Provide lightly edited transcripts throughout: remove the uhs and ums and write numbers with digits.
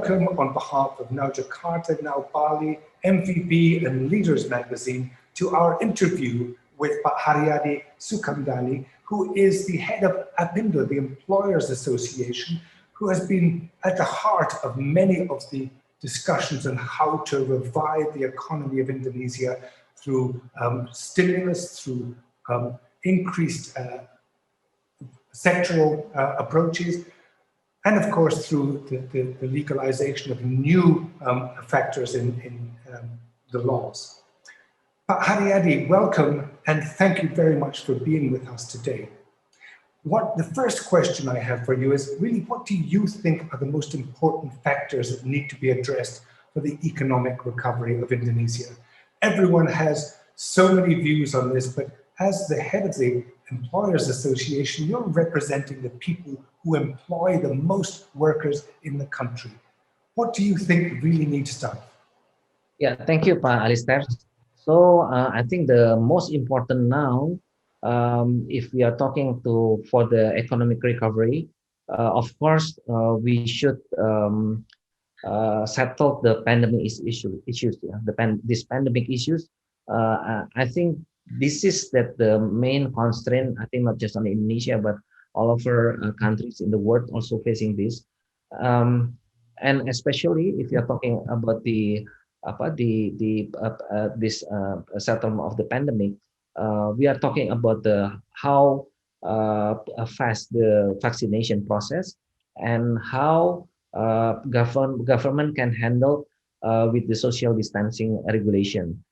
welcome on behalf of Now Jakarta, Now Bali, MVP and Leaders Magazine to our interview with Pak Hariyadi Sukamdani, who is the head of APINDO, the Employers Association, who has been at the heart of many of the discussions on how to revive the economy of Indonesia through stimulus, through increased sectoral approaches, and of course through the legalization of new factors in the laws. But Hariyadi, welcome, and thank you very much for being with us today. The first question I have for you is really, what do you think are the most important factors that need to be addressed for the economic recovery of Indonesia? Everyone has so many views on this, but as the head of the Employers Association, you're representing the people who employ the most workers in the country. What do you think really needs done? Yeah, thank you, Pa Alistair. So I think the most important now, if we are talking for the economic recovery, of course, we should settle the pandemic issues. Yeah, these pandemic issues. I think this is the main constraint. I think not just on Indonesia, but all over countries in the world also facing this, and especially if you are talking about this settlement of the pandemic, we are talking about how fast the vaccination process and how government can handle with the social distancing regulation.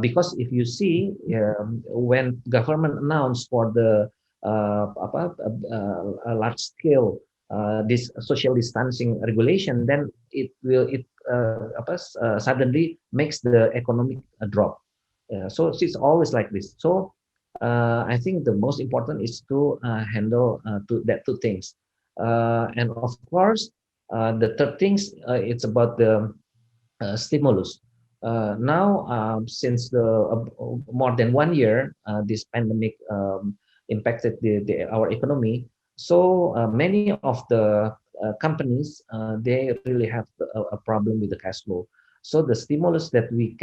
Because if you see, when government announced for the large scale this social distancing regulation, then it suddenly makes the economic drop. So it's always like this. So I think the most important is to handle two things, and of course the third things, it's about the stimulus. Now, since more than 1 year, this pandemic impacted our economy. So many of the companies, they really have a problem with the cash flow. So the stimulus that we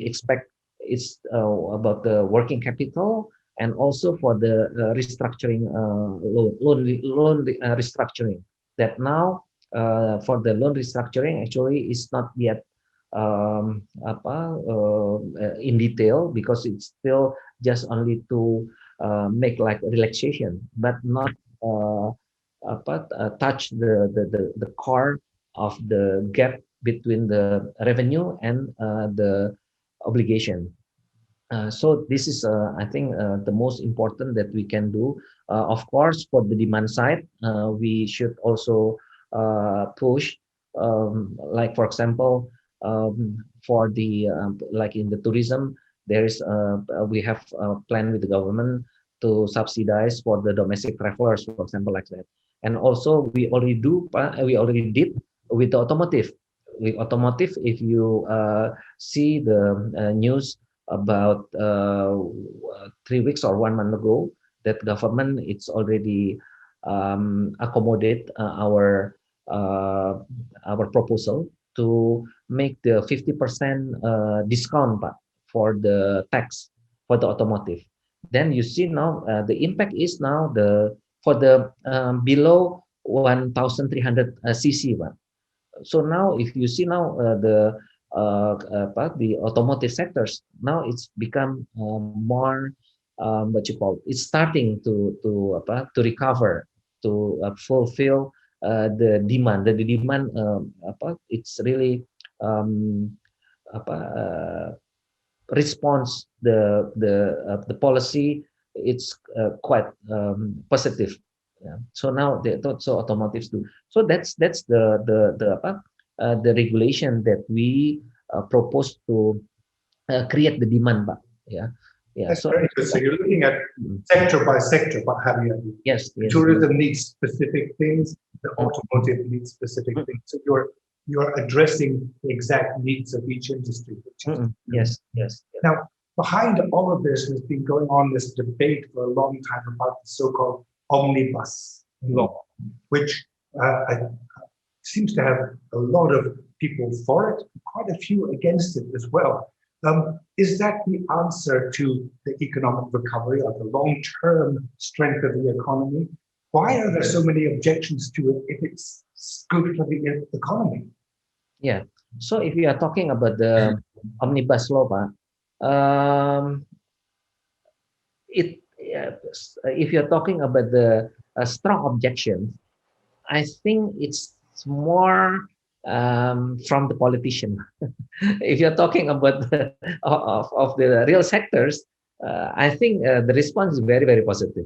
expect is about the working capital, and also for the restructuring, loan restructuring. That now for the loan restructuring actually is not yet in detail, because it's still just only to make like relaxation, but not touch the core of the gap between the revenue and the obligation. So this is, I think, the most important that we can do. Of course, for the demand side, we should also push, like for example, for the like in the tourism, there is we have a plan with the government to subsidize for the domestic travelers, for example, like that. And also we already did with the automotive. With automotive, if you see the news about 3 weeks or 1 month ago, that government it's already accommodate our proposal to make the 50% discount for the tax for the automotive. Then you see now the impact is now for the below 1,300 cc. So now if you see now the automotive sectors, now it's become more what you call, it's starting to recover, to fulfill the demand. The demand it's really response the policy. It's quite positive. Yeah. So now so automotives do. So that's the regulation that we propose to create the demand. Yeah. Yeah. That's very good. So you're looking at sector by sector, but Hariyadi. Yes. Tourism needs specific things. The automotive needs specific things. So you're addressing the exact needs of each industry. Yes. Now, behind all of this has been going on this debate for a long time about the so-called omnibus law, which seems to have a lot of people for it, quite a few against it as well. Is that the answer to the economic recovery or the long-term strength of the economy? Why are there so many objections to it if it's good for the economy? Yeah. So if you are talking about the omnibus law, Pak, um, if you're talking about the strong objection, I think it's more from the politician. If you're talking about of the real sectors, I think the response is very, very positive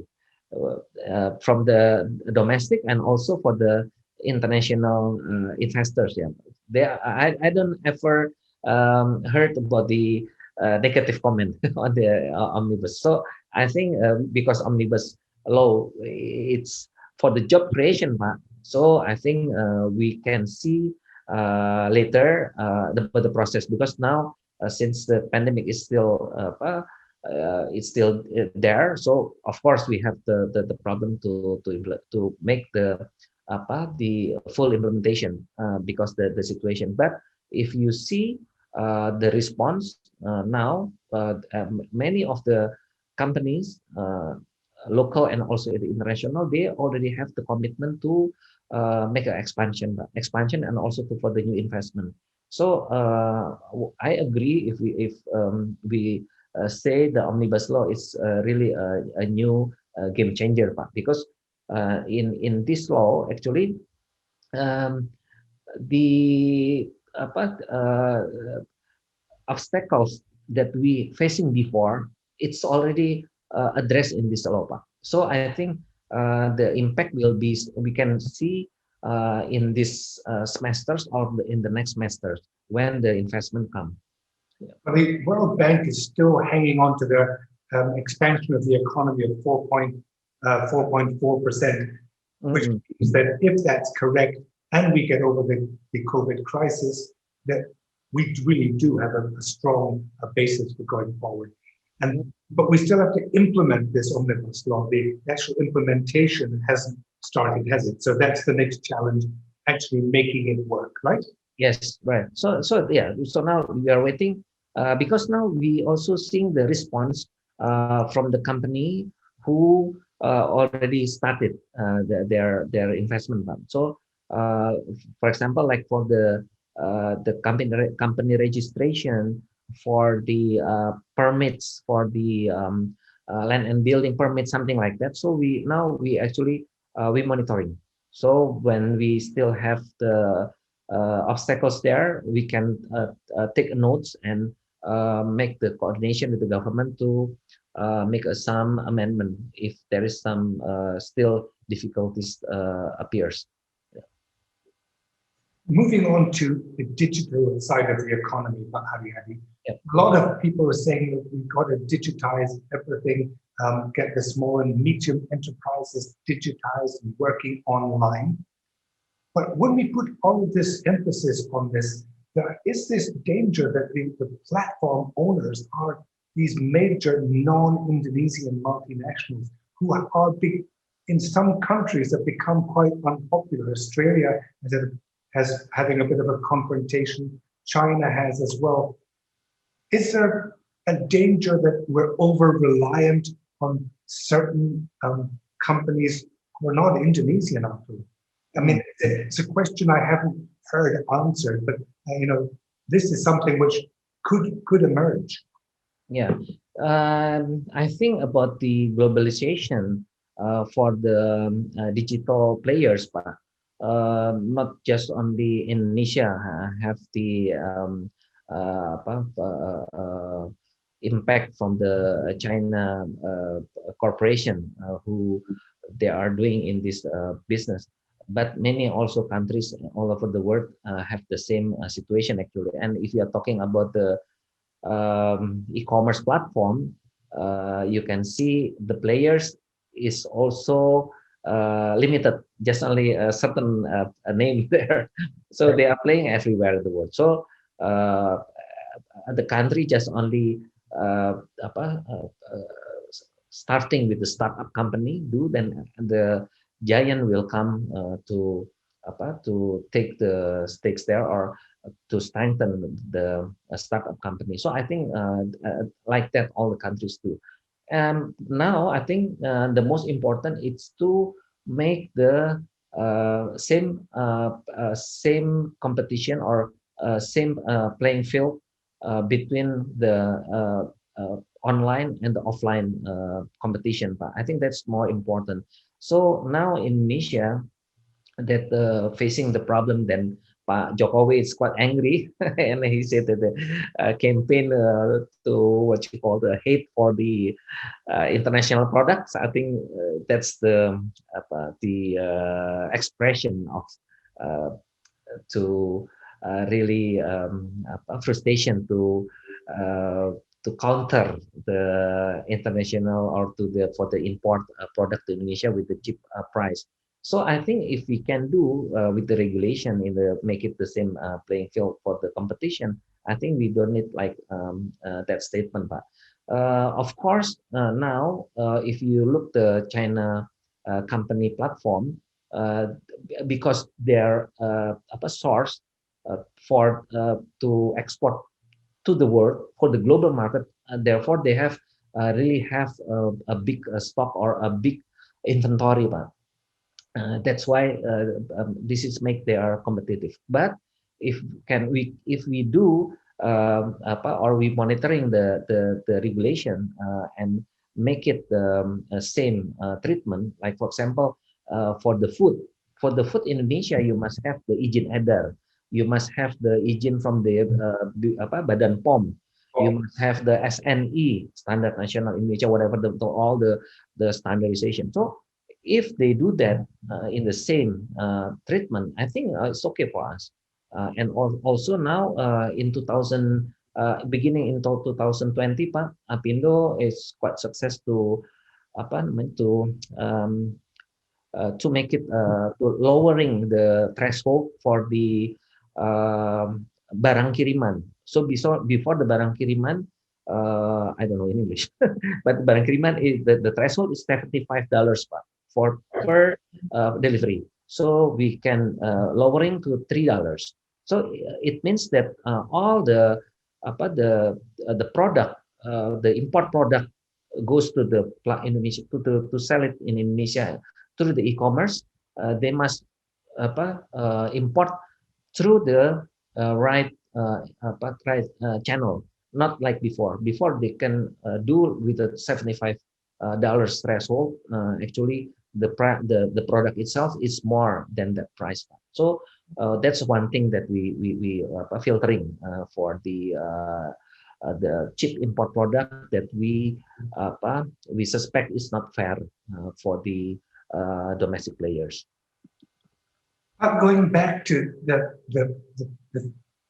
from the domestic and also for the international investors. Yeah, I don't ever heard about the negative comment on the omnibus. So I think because omnibus law, it's for the job creation, Pak. So I think we can see later the process, because now since the pandemic is still it's still there. So of course we have the problem to make the full implementation because the situation. But if you see the response now, many of the companies, local and also the international, they already have the commitment to make an expansion and also to further new investment. So I agree if we say the omnibus law is really a new game changer, Pak, because in this law actually um, the obstacles that we facing before, it's already addressed in this law, Pak. So I think the impact will be, we can see in this semesters or in the next semesters when the investment come. Yeah. The World Bank is still hanging on to the expansion of the economy of 4.4%, which means that if that's correct and we get over the COVID crisis, that we really do have a strong basis for going forward. But we still have to implement this omnibus law. The actual implementation hasn't started, has it? So that's the next challenge, actually making it work, right? Yes, right. So yeah. So now we are waiting because now we also seeing the response from the company who already started their investment fund. So for example, like for the company registration, for the permits, for the land and building permits, something like that. So we actually we monitoring. So when we still have the obstacles there, we can take notes and make the coordination with the government to make some amendment if there is some still difficulties appears. Moving on to the digital side of the economy, Hariyadi, Yep. a lot of people are saying that we've got to digitize everything, get the small and medium enterprises digitized and working online. But when we put all of this emphasis on this, there is this danger that the platform owners are these major non-Indonesian multinationals who are big, in some countries have become quite unpopular. Australia has having a bit of a confrontation. China has as well. Is there a danger that we're over-reliant on certain companies who are not Indonesian after all? I mean, it's a question I haven't heard answered, but this is something which could emerge. Yeah, I think about the globalization for the digital players, but not just only Indonesia have the impact from the China corporation who they are doing in this business. But many also countries all over the world have the same situation actually. And if you are talking about the e-commerce platform, you can see the players is also limited, just only a certain name there. So they are playing everywhere in the world. So the country just only starting with the startup company, then the giant will come to to take the stakes there, or to strengthen the startup company. So I think like that all the countries do. And now I think the most important is to make the same competition, or same playing field between the online and the offline competition. But I think that's more important. So now in Indonesia, that facing the problem, then Pak Jokowi is quite angry, and he said that the campaign to what you call the hate for the international products. I think that's the expression of uh, to really frustration uh, to counter the international, or to the for the import product to Indonesia with the cheap price. So I think if we can do with the regulation in the make it the same playing field for the competition, I think we don't need like that statement. But of course, now if you look the China company platform, because their source for to export to the world for the global market, therefore they have really have a big stock, or a big inventory. But that's why this is make they are competitive. But if we do or we monitoring the regulation and make it same treatment, like for example for the food in Indonesia, you must have the izin edar, you must have the izin from the Badan POM, you must have the SNI, Standard National Indonesia, whatever all the standardization. So if they do that in the same treatment, I think it's okay for us. And also now in 2000, beginning in 2020, Pak, APINDO is quite success to make it to lowering the threshold for the barang kiriman. So before the barang kiriman, I don't know in English, but barang kiriman is the threshold is $75 for per delivery. So we can lowering to $3. So it means that all the product, the import product goes to the Indonesia to sell it in Indonesia through the e-commerce. They must import through the right channel, not like before. Before they can do with the $75 threshold. Actually, the product itself is more than that price. So that's one thing that we filtering for the cheap import product that we suspect is not fair for the domestic players. Going back to the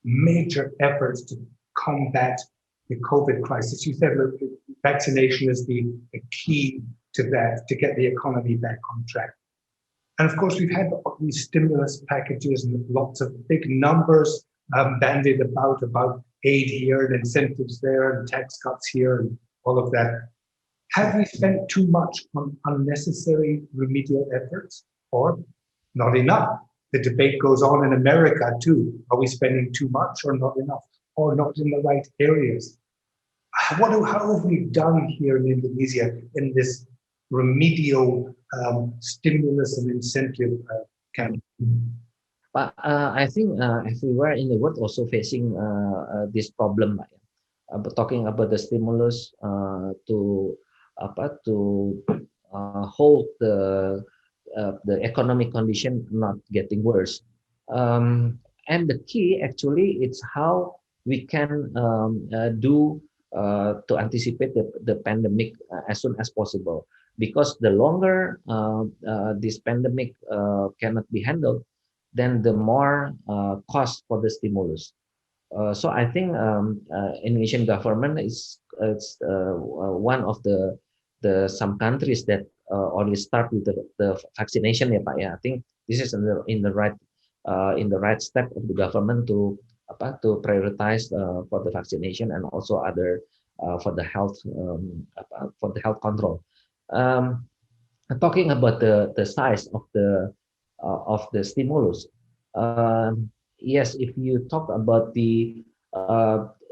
major efforts to combat the COVID crisis, you said look, vaccination is the key to that, to get the economy back on track. And of course, we've had these stimulus packages and lots of big numbers bandied about aid here and incentives there and tax cuts here and all of that. Have we spent too much on unnecessary remedial efforts, or not enough? The debate goes on in America too. Are we spending too much or not enough, or not in the right areas? How have we done here in Indonesia in this remedial stimulus and incentive campaign? But I think everywhere in the world also facing this problem. Talking about the stimulus to hold the economic condition not getting worse. And the key actually it's how we can do to anticipate the pandemic as soon as possible. Because the longer this pandemic cannot be handled, then the more cost for the stimulus. So I think Indonesian government is one of the some countries that already start with the vaccination, ya Pak. Yeah, I think this is in the right step of the government to prioritize for the vaccination and also other for the health control. Talking about the size of of the stimulus. Yes, if you talk about the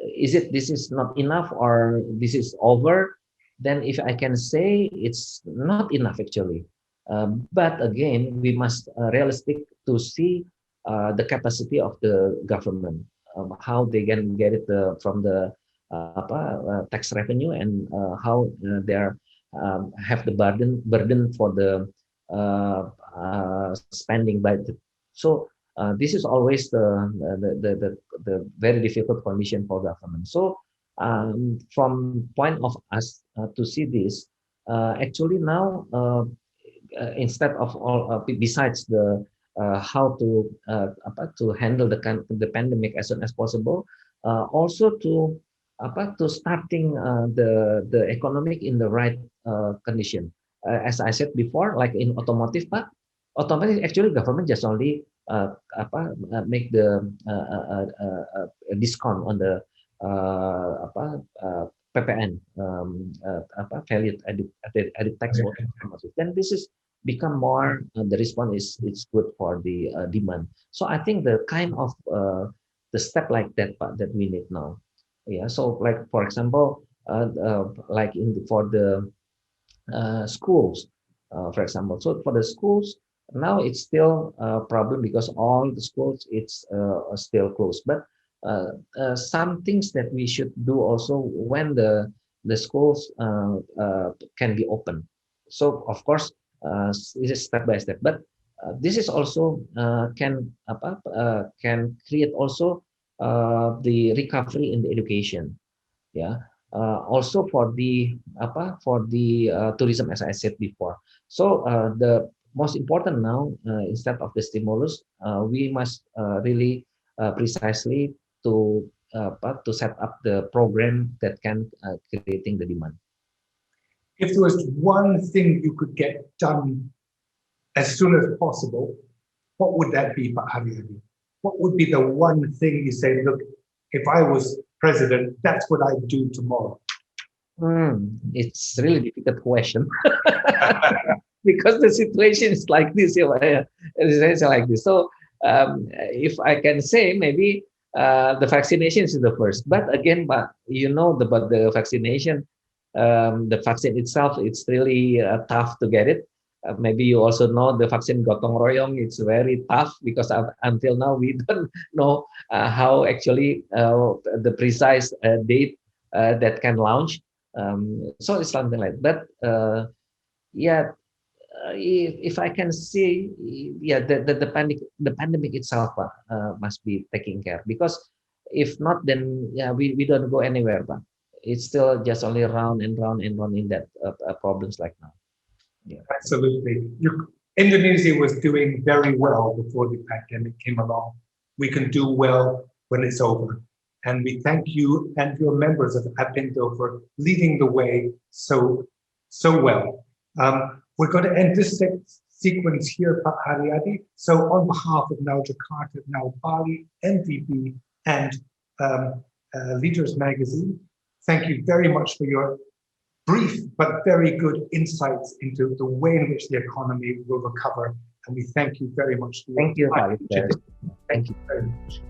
is it this is not enough or this is over, then if I can say it's not enough actually. But again, we must realistic to see the capacity of the government, how they can get it from the tax revenue, and how they are have the burden for the spending budget. So this is always the very difficult condition for government. So from point of us to see this, actually now instead of all besides the how to handle the pandemic as soon as possible, also to starting the economic in the right condition. As I said before, like in automotive, Pak, automotive actually government just only make the discount on the PPN, value added tax for automotive. Then this is become more the response is it's good for the demand. So I think the kind of the step like that that we need now. Yeah. So like for example, like for the schools, for example. So for the schools now it's still a problem because all the schools it's still closed. But some things that we should do also when the schools can be open. So of course this is step by step. But this is also can create also the recovery in the education. Yeah, also for the tourism, as I said before. So the most important now, instead of the stimulus, we must really precisely to to set up the program that can creating the demand. If there was one thing you could get done as soon as possible, what would that be, Pak Hariyadi? What would be the one thing you say, look, if I was president, that's what I'd do tomorrow? It's really difficult question because the situation is like this. It's like this. So if I can say, maybe the vaccination is the first. But again, but about the vaccination, the vaccine itself, it's really tough to get it. Maybe you also know the vaccine gotong royong. It's very tough because until now we don't know how actually the precise date that can launch. So it's something like that. Yeah, if I can see, yeah, the pandemic itself must be taken care, because if not, then yeah, we don't go anywhere. But it's still just only round and round and round in that problems like now. Yeah, absolutely. Indonesia was doing very well before the pandemic came along. We can do well when it's over. And we thank you and your members of APINDO for leading the way so well. We're going to end this sequence here, Pak Hariyadi. So on behalf of now Jakarta, now Bali, NDB, and Leaders Magazine, thank you very much for your brief but very good insights into the way in which the economy will recover. And we thank you very much. Thank you, Pak. Thank you very much.